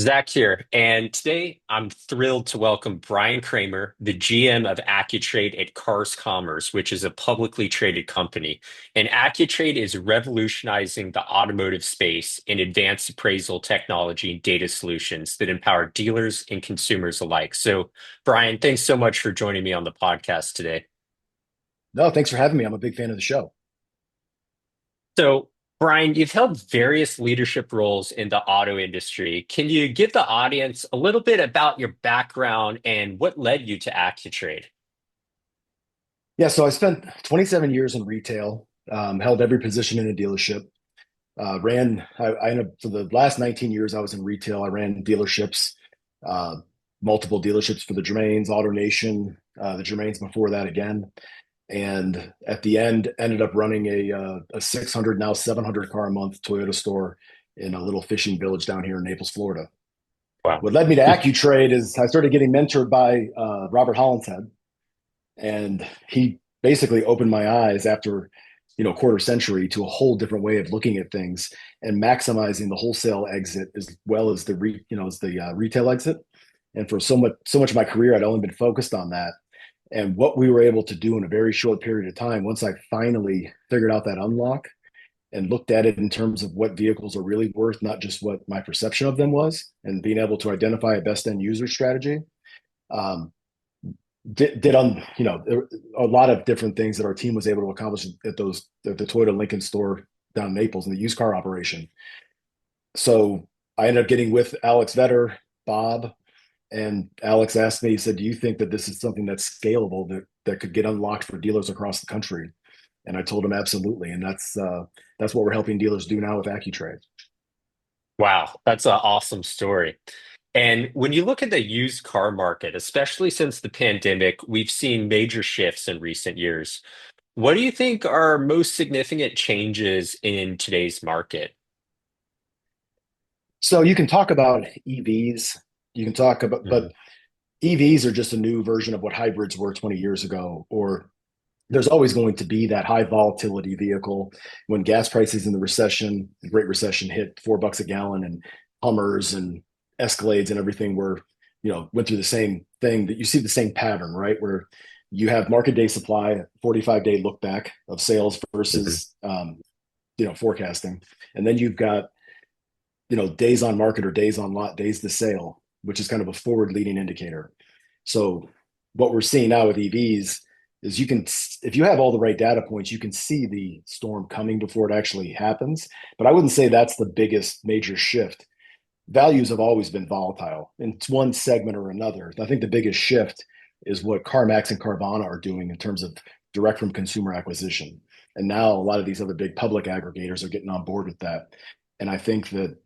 Zach here, and today I'm thrilled to welcome Brian Kramer, the GM of AccuTrade at Cars Commerce, which is a publicly traded company. And AccuTrade is revolutionizing the automotive space in advanced appraisal technology and data solutions that empower dealers and consumers alike. So, Brian, thanks so much for joining me on the podcast today. No, thanks for having me. I'm a big fan of the show. So, Brian, you've held various leadership roles in the auto industry. Can you give the audience a little bit about your background and what led you to AccuTrade? Yeah, so I spent 27 years in retail, held every position in a dealership. I ended up, for the last 19 years I was in retail, I ran dealerships, uh, multiple dealerships for the Germains, AutoNation, the Germains before that again. And at the end, ended up running a 600, now 700 car a month Toyota store in a little fishing village down here in Naples, Florida. Wow. What led me to AccuTrade is I started getting mentored by Robert Hollinshead, and he basically opened my eyes after a quarter century to a whole different way of looking at things and maximizing the wholesale exit as well as the retail exit. And for so much of my career, I'd only been focused on that. And what we were able to do in a very short period of time, once I finally figured out that unlock and looked at it in terms of what vehicles are really worth, not just what my perception of them was, and being able to identify a best end user strategy, um, did on a lot of different things that our team was able to accomplish at the Toyota Lincoln store down in Naples in the used car operation. So I ended up getting with Alex Vetter, Bob, and Alex asked me, he said, "Do you think that this is something that's scalable that could get unlocked for dealers across the country?" And I told him absolutely, and that's what we're helping dealers do now with AccuTrade. Wow, that's an awesome story. And when you look at the used car market, especially since the pandemic, we've seen major shifts in recent years. What do you think are most significant changes in today's market? So you can talk about EVs, you can talk about, but Mhm. EVs are just a new version of what hybrids were 20 years ago, or there's always going to be that high volatility vehicle. When gas prices in the Great Recession, hit $4 a gallon, and Hummers and Escalades and everything went through the same thing, that you see the same pattern, right? Where you have market day supply, 45-day look back of sales Mhm. versus forecasting. And then you've got, days on market or days on lot, days to sale, which is kind of a forward leading indicator. So what we're seeing now with EVs is if you have all the right data points, you can see the storm coming before it actually happens. But I wouldn't say that's the biggest major shift. Values have always been volatile in one segment or another. I think the biggest shift is what CarMax and Carvana are doing in terms of direct from consumer acquisition. And now a lot of these other big public aggregators are getting on board with that. And I think that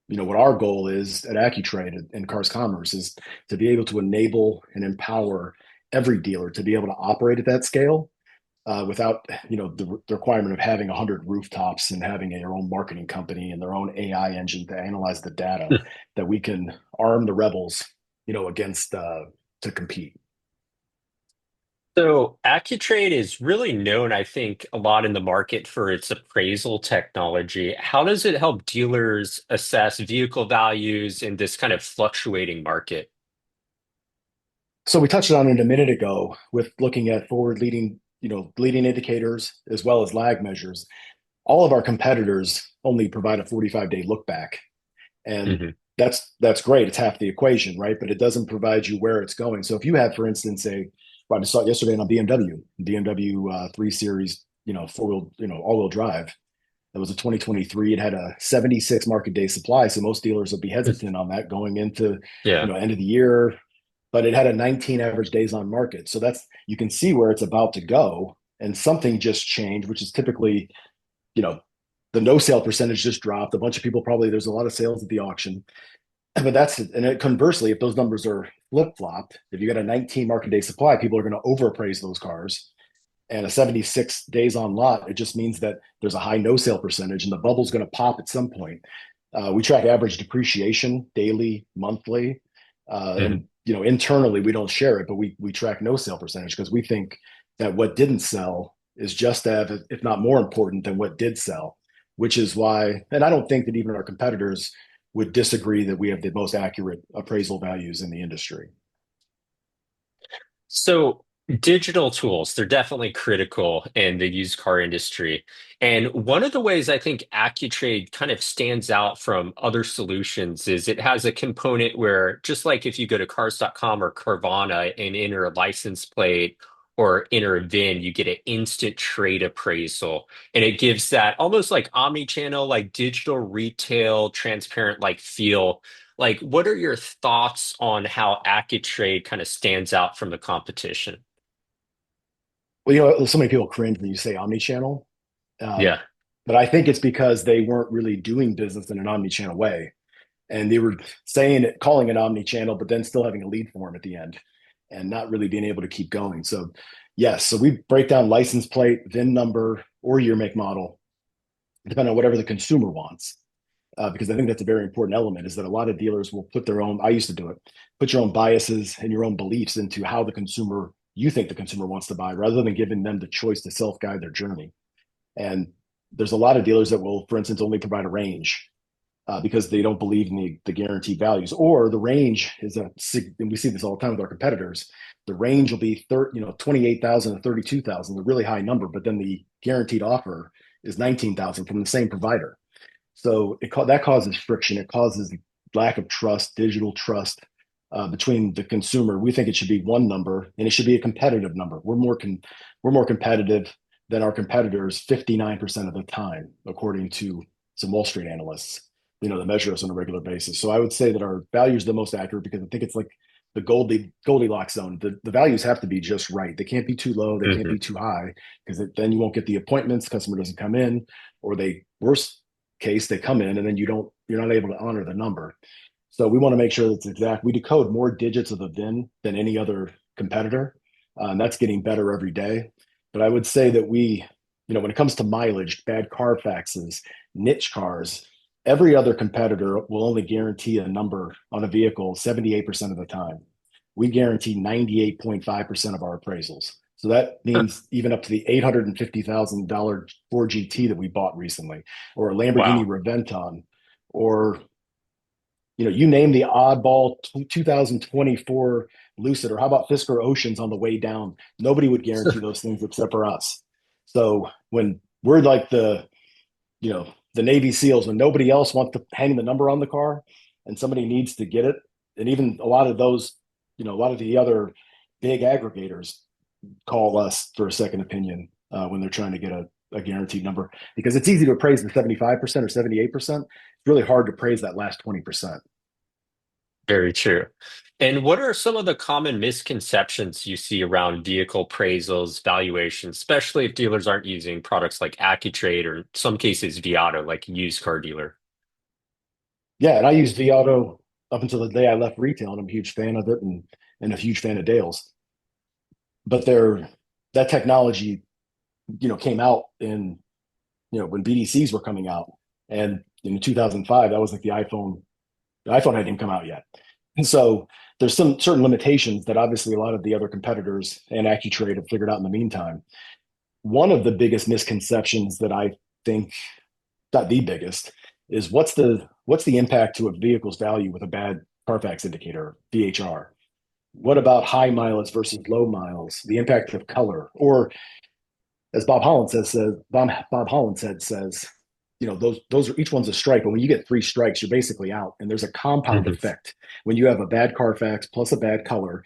what our goal is at AccuTrade and Cars Commerce is to be able to enable and empower every dealer to be able to operate at that scale, without the requirement of having 100 rooftops and having their own marketing company and their own AI engine to analyze the data, that we can arm the rebels against to compete. So AccuTrade is really known, I think, a lot in the market for its appraisal technology. How does it help dealers assess vehicle values in this kind of fluctuating market? So we touched on it a minute ago with looking at forward leading indicators as well as lag measures. All of our competitors only provide a 45-day look back. And Mhm. that's great. It's half the equation, right? But it doesn't provide you where it's going. So if you have, for instance, I just saw it yesterday on a BMW 3 Series, four wheel, all wheel drive. That was a 2023. It had a 76 market day supply. So most dealers would be hesitant on that going into, Yeah. end of the year. But it had a 19 average days on market. So you can see where it's about to go. And something just changed, which is typically, you know, the no sale percentage just dropped. A bunch of people, probably there's a lot of sales at the auction. But conversely, if those numbers are flip flopped, if you got a 19 market day supply, people are going to overappraise those cars. And a 76 days on lot, it just means that there's a high no sale percentage and the bubble's going to pop at some point. We track average depreciation daily, monthly, Mhm. and internally we don't share it, but we track no sale percentage because we think that what didn't sell is just as, if not more important than what did sell, which is why, and I don't think that even our competitors would disagree that we have the most accurate appraisal values in the industry. So digital tools, they're definitely critical in the used car industry. And one of the ways I think AccuTrade kind of stands out from other solutions is it has a component where just like if you go to cars.com or Carvana and enter a license plate or enter a VIN, you get an instant trade appraisal. And it gives that almost like omni-channel, like digital retail, transparent like feel. Like, what are your thoughts on how AccuTrade kind of stands out from the competition? Well, so many people cringe when you say omni-channel, um, Yeah. but I think it's because they weren't really doing business in an omni-channel way, and they were saying it, calling it omni-channel, but then still having a lead form at the end, and not really being able to keep going. So, yes, so we break down license plate, VIN number, or year, make, model, depending on whatever the consumer wants. Because I think that's a very important element is that a lot of dealers will put their own, I used to do it, put your own biases and your own beliefs into how the consumer, you think the consumer wants to buy rather than giving them the choice to self-guide their journey. And there's a lot of dealers that will, for instance, only provide a range because they don't believe in the guaranteed values, or the range is and we see this all the time with our competitors. The range will be 28,000 to 32,000, a really high number, but then the guaranteed offer is 19,000 from the same provider. So that causes friction. It causes lack of trust, digital trust between the consumer. We think it should be one number, and it should be a competitive number. We're more competitive than our competitors 59% of the time, according to some Wall Street analysts. That measure us on a regular basis. So I would say that our values are the most accurate because I think it's like the Goldilocks zone. The values have to be just right. They can't be too low. They can't Hmm. be too high because then you won't get the appointments. Customer doesn't come in, or worse case, they come in and then you're not able to honor the number. So we want to make sure that's exact. We decode more digits of the VIN than any other competitor. And that's getting better every day. But I would say that when it comes to mileage, bad Carfaxes, niche cars, every other competitor will only guarantee a number on a vehicle 78% of the time. We guarantee 98.5% of our appraisals. So that means even up to the $850,000 Ford GT that we bought recently, or a Lamborghini Wow. Reventon, or you name the oddball 2024 Lucid, or how about Fisker Oceans on the way down? Nobody would guarantee those things except for us. So when we're like the Navy SEALs, when nobody else wants to hang the number on the car, and somebody needs to get it, and even a lot of those, a lot of the other big aggregators call us for a second opinion when they're trying to get a guaranteed number because it's easy to appraise the 75% or 78%. It's really hard to praise that last 20%. Very true. And what are some of the common misconceptions you see around vehicle appraisals, valuations, especially if dealers aren't using products like AccuTrade or in some cases Viato, like a used car dealer? Yeah, and I used Viato up until the day I left retail, and I'm a huge fan of it and a huge fan of Dale's. But that technology, came out in when BDCs were coming out, and in 2005, that was like the iPhone. The iPhone hadn't even come out yet, and so there's some certain limitations that obviously a lot of the other competitors and AccuTrade have figured out in the meantime. One of the biggest misconceptions that I think, not the biggest, is what's the impact to a vehicle's value with a bad Carfax indicator, VHR? What about high miles versus low miles? The impact of color, or as Bob Holland says, those are each one's a strike, but when you get three strikes, you're basically out. And there's a compound Hmm. effect when you have a bad Carfax plus a bad color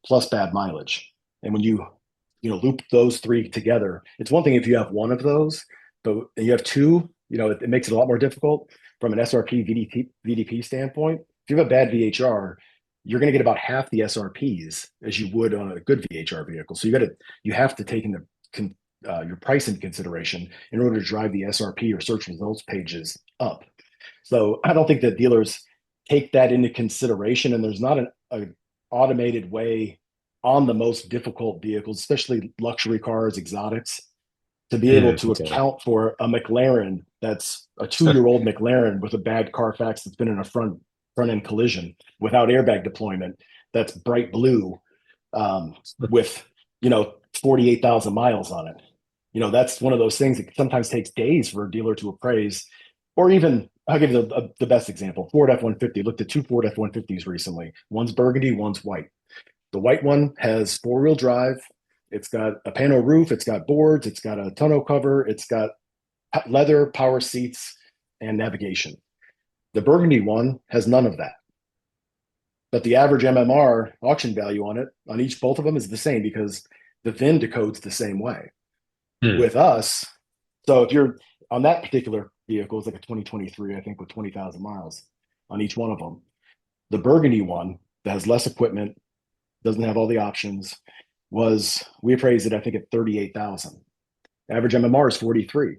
plus bad mileage. And when you loop those three together, it's one thing if you have one of those, but you have two, it makes it a lot more difficult from an SRP VDP standpoint. If you have a bad VHR, you're going to get about half the SRPs as you would on a good VHR vehicle. So you have to take your price into consideration in order to drive the SRP or search results pages up. So I don't think that dealers take that into consideration, and there's not an automated way on the most difficult vehicles, especially luxury cars, exotics, to be able to Okay. account for a McLaren that's a 2-year-old McLaren with a bad Carfax that's been in a front end collision without airbag deployment, that's bright blue, with 48,000 miles on it. That's one of those things that sometimes takes days for a dealer to appraise, or even I'll give you the best example. Ford F-150. Looked at two Ford F-150s recently. One's burgundy, one's white. The white one has four-wheel drive. It's got a panel roof. It's got boards. It's got a tonneau cover. It's got leather, power seats, and navigation. The burgundy one has none of that. But the average MMR auction value on it, on each, both of them is the same because the VIN decodes the same way. Hmm. With us, so if you're on that particular vehicle, it's like a 2023, I think, with 20,000 miles on each one of them. The burgundy one that has less equipment, doesn't have all the options, we appraised it, I think, at 38,000. Average MMR is 43.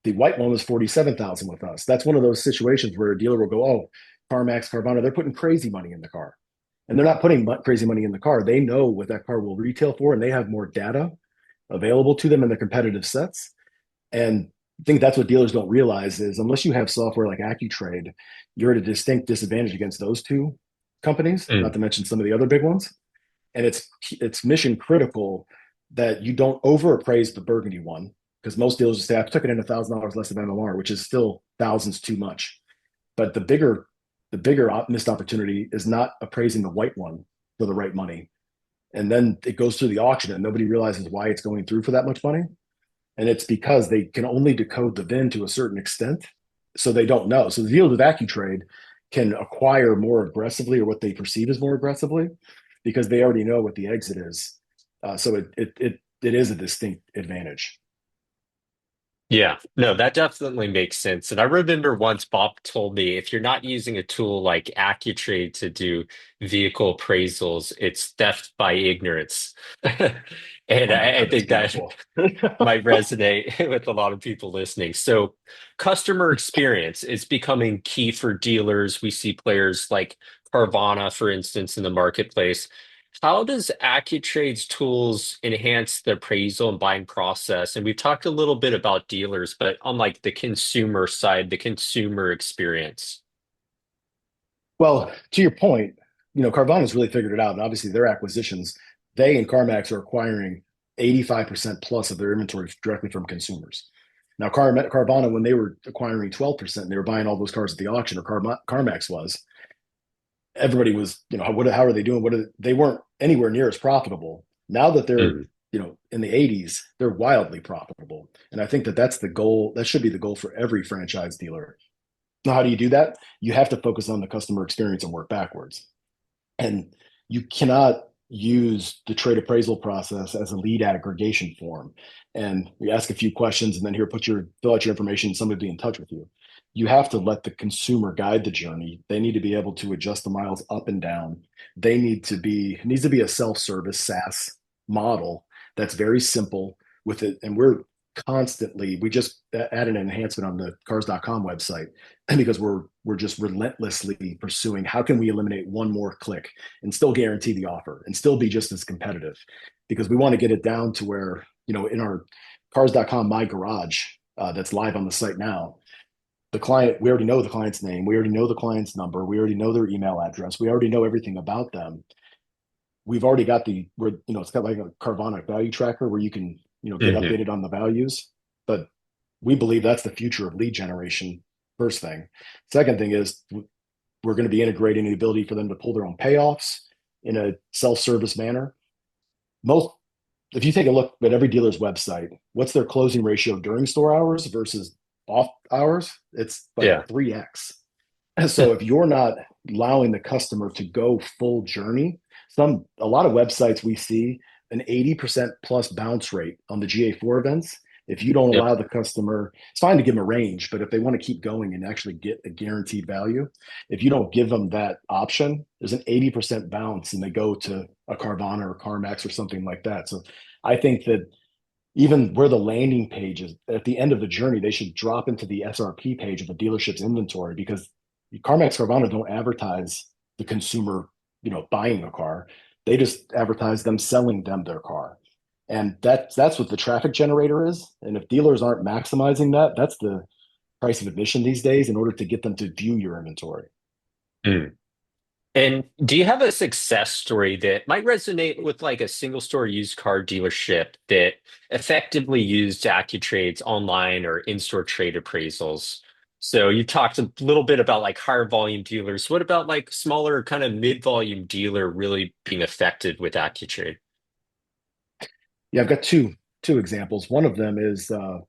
The white one was 47,000 with us. That's one of those situations where a dealer will go, oh, CarMax, Carvana, they're putting crazy money in the car. And they're not putting crazy money in the car. They know what that car will retail for, and they have more data available to them in the competitive sets. And I think that's what dealers don't realize is unless you have software like AccuTrade, you're at a distinct disadvantage against those two companies, not Hmm. to mention some of the other big ones. And it's mission critical that you don't overappraise the burgundy one because most dealers just say, I took it in $1,000 less of MMR, which is still thousands too much. But the bigger missed opportunity is not appraising the white one for the right money. And then it goes through the auction and nobody realizes why it's going through for that much money. And it's because they can only decode the VIN to a certain extent. So they don't know. So the deal with AccuTrade can acquire more aggressively or what they perceive as more aggressively because they already know what the exit is. So it is a distinct advantage. Yeah, no, that definitely makes sense. And I remember once Bob told me if you're not using a tool like AccuTrade to do vehicle appraisals, it's theft by ignorance. And Oh my I God, that's think that beautiful. might resonate with a lot of people listening. So, customer experience is becoming key for dealers. We see players like Carvana, for instance, in the marketplace. How does AccuTrade's tools enhance the appraisal and buying process? And we've talked a little bit about dealers, but on like the consumer side, the consumer experience. Well, to your point, Carvana's really figured it out. And obviously their acquisitions, they and CarMax are acquiring 85% plus of their inventory directly from consumers. Now, Carvana, when they were acquiring 12%, they were buying all those cars at the auction, or CarMax was. Everybody was, how are they doing? They weren't anywhere near as profitable. Now that they're, Mm. in the 80s, they're wildly profitable. And I think that that's the goal. That should be the goal for every franchise dealer. Now, how do you do that? You have to focus on the customer experience and work backwards. And you cannot use the trade appraisal process as a lead aggregation form. And we ask a few questions and then here, fill out your information, somebody will be in touch with you. You have to let the consumer guide the journey. They need to be able to adjust the miles up and down. It needs to be a self-service SaaS model that's very simple with it. And we just added an enhancement on the cars.com website because we're just relentlessly pursuing how can we eliminate one more click and still guarantee the offer and still be just as competitive because we want to get it down to where in our cars.com my garage that's live on the site now, the client, we already know the client's name, we already know the client's number, we already know their email address, we already know everything about them. We've already got it's got like a Carvana value tracker where you can get Hmm. updated on the values. But we believe that's the future of lead generation. First thing. Second thing is we're going to be integrating the ability for them to pull their own payoffs in a self-service manner. Most, if you take a look at every dealer's website, what's their closing ratio during store hours versus off hours? It's like Yeah. 3x. So if you're not allowing the customer to go full journey, a lot of websites we see an 80% plus bounce rate on the GA4 events. If you don't Yep. allow the customer, it's fine to give them a range, but if they want to keep going and actually get a guaranteed value, if you don't give them that option, there's an 80% bounce and they go to a Carvana or CarMax or something like that. So I think that even where the landing page is at the end of the journey, they should drop into the SRP page of the dealership's inventory because CarMax Carvana don't advertise the consumer, buying a car. They just advertise them selling them their car. And that's what the traffic generator is. And if dealers aren't maximizing that, that's the price of admission these days in order to get them to view your inventory. Mm. And do you have a success story that might resonate with like a single store used car dealership that effectively used AccuTrade's online or in-store trade appraisals? So you talked a little bit about like higher volume dealers. What about like smaller kind of mid-volume dealer really being affected with AccuTrade? Yeah, I've got two examples. One of them is a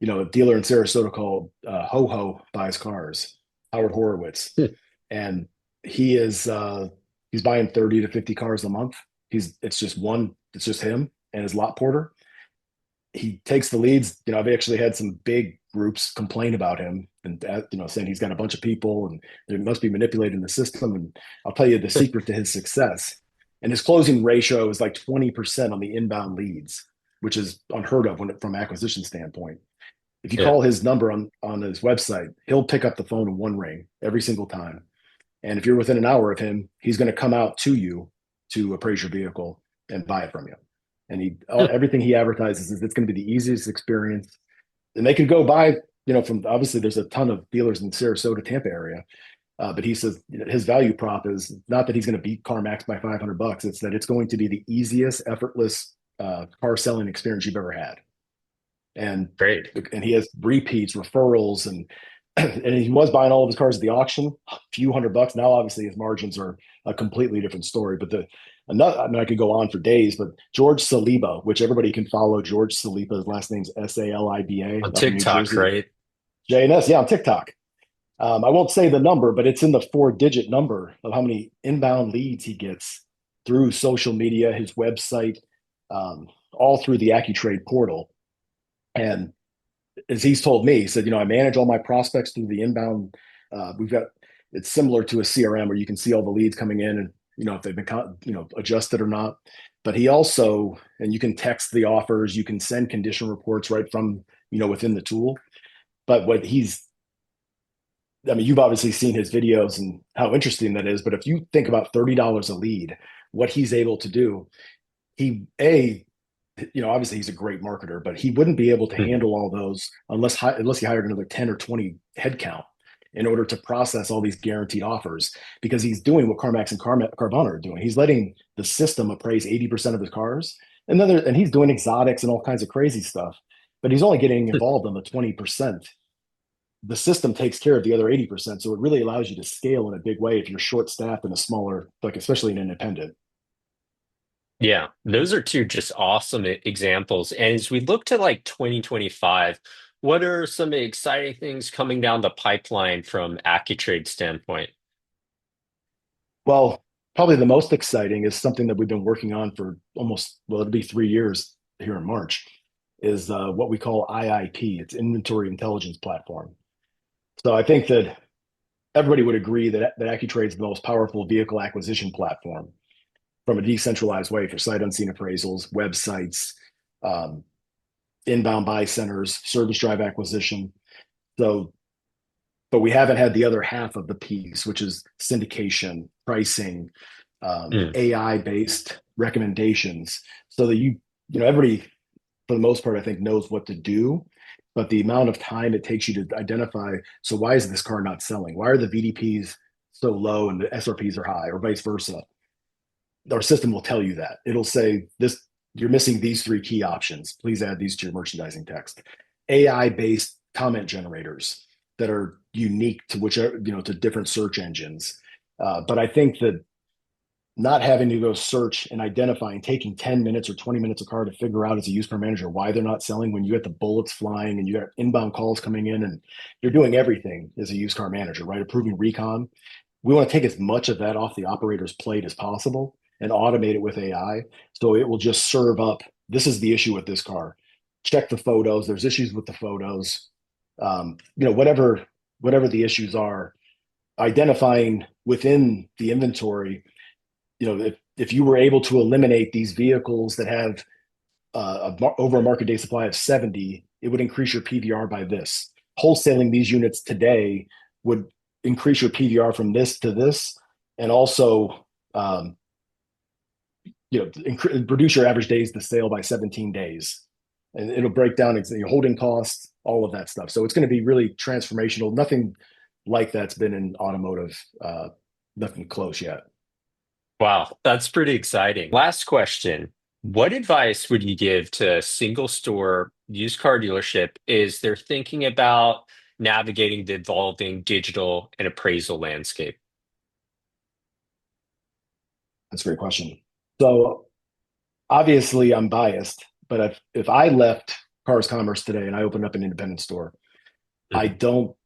dealer in Sarasota called Ho Ho Buys Cars, Howard Horowitz, Hmm. and he is he's buying 30 to 50 cars a month. It's just him and his lot porter. He takes the leads. I've actually had some big groups complain about him and saying he's got a bunch of people and they must be manipulating the system. And I'll tell you the secret to his success. And his closing ratio is like 20% on the inbound leads, which is unheard of from acquisition standpoint. If you Yeah. call his number on his website, he'll pick up the phone in one ring every single time. And if you're within an hour of him, he's going to come out to you to appraise your vehicle and buy it from you. And Hmm. everything he advertises is it's going to be the easiest experience. And they could go buy, from obviously there's a ton of dealers in Sarasota, Tampa area. But he says his value prop is not that he's going to beat CarMax by $500. It's that it's going to be the easiest, effortless car selling experience you've ever had. and Great. and he has repeats, referrals, and and he was buying all of his cars at the auction, a few $100. Now, obviously, his margins are a completely different story. But I mean, I could go on for days. But George Saliba, which everybody can follow, George Saliba, his last name's Saliba, On up in New TikTok, Jersey. right? JNS, yeah, on TikTok. I won't say the number, but it's in the four-digit number of how many inbound leads he gets through social media, his website, all through the AccuTrade portal. And as he's told me, he said, I manage all my prospects through the inbound. We've got it's similar to a CRM where you can see all the leads coming in and if they've been adjusted or not. But he also and you can text the offers, you can send condition reports right from within the tool. But what he's I mean, you've obviously seen his videos and how interesting that is. But if you think about $30 a lead, what he's able to do, he a obviously he's a great marketer, but he wouldn't be able to Mhm. handle all those unless he hired another 10 or 20 headcount in order to process all these guaranteed offers because he's doing what CarMax and Carvana are doing. He's letting the system appraise 80% of his cars. And he's doing exotics and all kinds of crazy stuff, but he's only getting involved on the 20%. The system takes care of the other 80%. So it really allows you to scale in a big way if you're short staffed and a smaller, like especially an independent. Yeah, those are two just awesome examples. And as we look to like 2025, what are some exciting things coming down the pipeline from AccuTrade standpoint? Well, probably the most exciting is something that we've been working on for it'll be 3 years here in March, is what we call IIP. It's Inventory Intelligence Platform. So I think that everybody would agree that AccuTrade is the most powerful vehicle acquisition platform from a decentralized way for sight unseen appraisals, websites, um, inbound buy centers, service drive acquisition. So but we haven't had the other half of the piece, which is syndication, pricing, Mm. AI based recommendations, so that everybody for the most part, I think knows what to do. But the amount of time it takes you to identify, so why is this car not selling? Why are the VDPs so low and the SRPs are high, or vice versa? Our system will tell you that. It'll say this, you're missing these three key options. Please add these to your merchandising text. AI based comment generators that are unique to whichever, to different search engines. But I think that not having to go search and identify and taking 10 minutes or 20 minutes a car to figure out as a used car manager why they're not selling when you get the bullets flying and you got inbound calls coming in and you're doing everything as a used car manager, right? Approving recon. We want to take as much of that off the operator's plate as possible and automate it with AI. So it will just serve up, this is the issue with this car. Check the photos. There's issues with the photos. Whatever the issues are, identifying within the inventory, if you were able to eliminate these vehicles that have over a market day supply of 70, it would increase your PVR by this. Wholesaling these units today would increase your PVR from this to this, and also reduce your average days to sale by 17 days. And it'll break down your holding costs, all of that stuff. So it's going to be really transformational. Nothing like that's been in automotive, nothing close yet. Wow, that's pretty exciting. Last question. What advice would you give to a single store used car dealership is they're thinking about navigating the evolving digital and appraisal landscape? That's a great question. So obviously I'm biased, but if I left Cars Commerce today and I opened up an independent store, Mhm.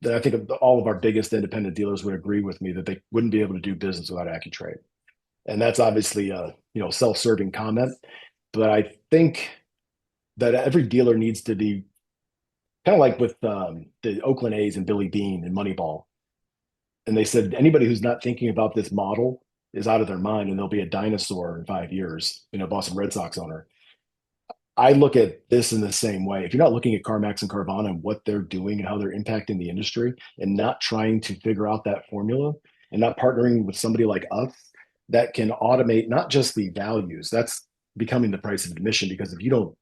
I think all of our biggest independent dealers would agree with me that they wouldn't be able to do business without AccuTrade. And that's obviously a, self-serving comment, but I think that every dealer needs to be kind of like with the Oakland A's and Billy Beane and Moneyball. And they said anybody who's not thinking about this model is out of their mind and they'll be a dinosaur in 5 years, Boston Red Sox owner. I look at this in the same way. If you're not looking at CarMax and Carvana and what they're doing and how they're impacting the industry and not trying to figure out that formula and not partnering with somebody like us that can automate not just the values, that's becoming the price of admission because if you don't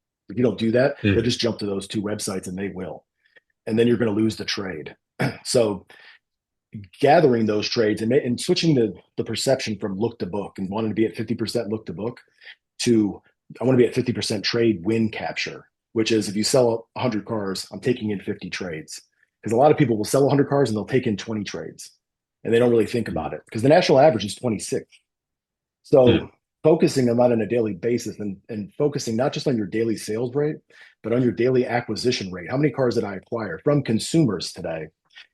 do that, they'll Mhm. just jump to those two websites and they will. And then you're going to lose the trade. So gathering those trades and switching the perception from look to book and wanting to be at 50% look to book to I want to be at 50% trade win capture, which is if you sell 100 cars, I'm taking in 50 trades. Because a lot of people will sell 100 cars and they'll take in 20 trades and they don't really think Mhm. about it because the national average is 26. So focusing on that on a daily basis and focusing not just on your daily sales rate, but on your daily acquisition rate. How many cars did I acquire from consumers today?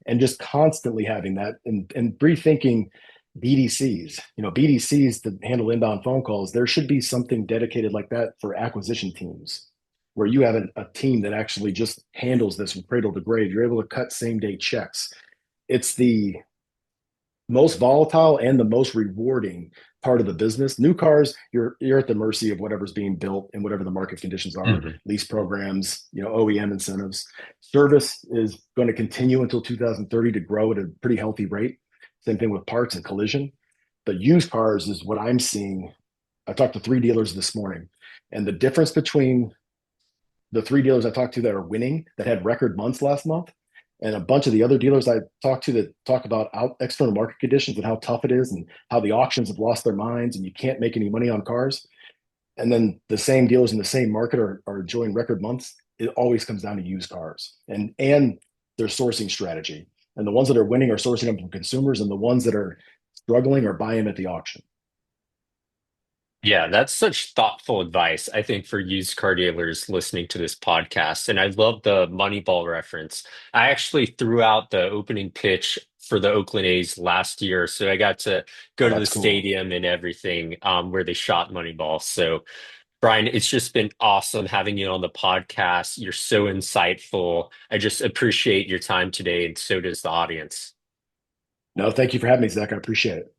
And just constantly having that and rethinking BDCs, BDCs to handle inbound phone calls. There should be something dedicated like that for acquisition teams where you have a team that actually just handles this from cradle to grave. You're able to cut same day checks. It's the most volatile and the most rewarding part of the business. New cars, you're at the mercy of whatever's being built and whatever the market conditions are, Mhm. lease programs, OEM incentives. Service is going to continue until 2030 to grow at a pretty healthy rate. Same thing with parts and collision. But used cars is what I'm seeing. I talked to three dealers this morning, and the difference between the three dealers I talked to that are winning that had record months last month, and a bunch of the other dealers I talked to that talk about external market conditions and how tough it is and how the auctions have lost their minds and you can't make any money on cars. And then the same dealers in the same market are enjoying record months. It always comes down to used cars and their sourcing strategy. And the ones that are winning are sourcing them from consumers, and the ones that are struggling are buying them at the auction. Yeah, that's such thoughtful advice, I think, for used car dealers listening to this podcast. And I love the Moneyball reference. I actually threw out the opening pitch for the Oakland A's last year. So I got to go Oh, to the that's cool. stadium and everything where they shot Moneyball. So, Brian, it's just been awesome having you on the podcast. You're so insightful. I just appreciate your time today, and so does the audience. No, thank you for having me, Zach. I appreciate it.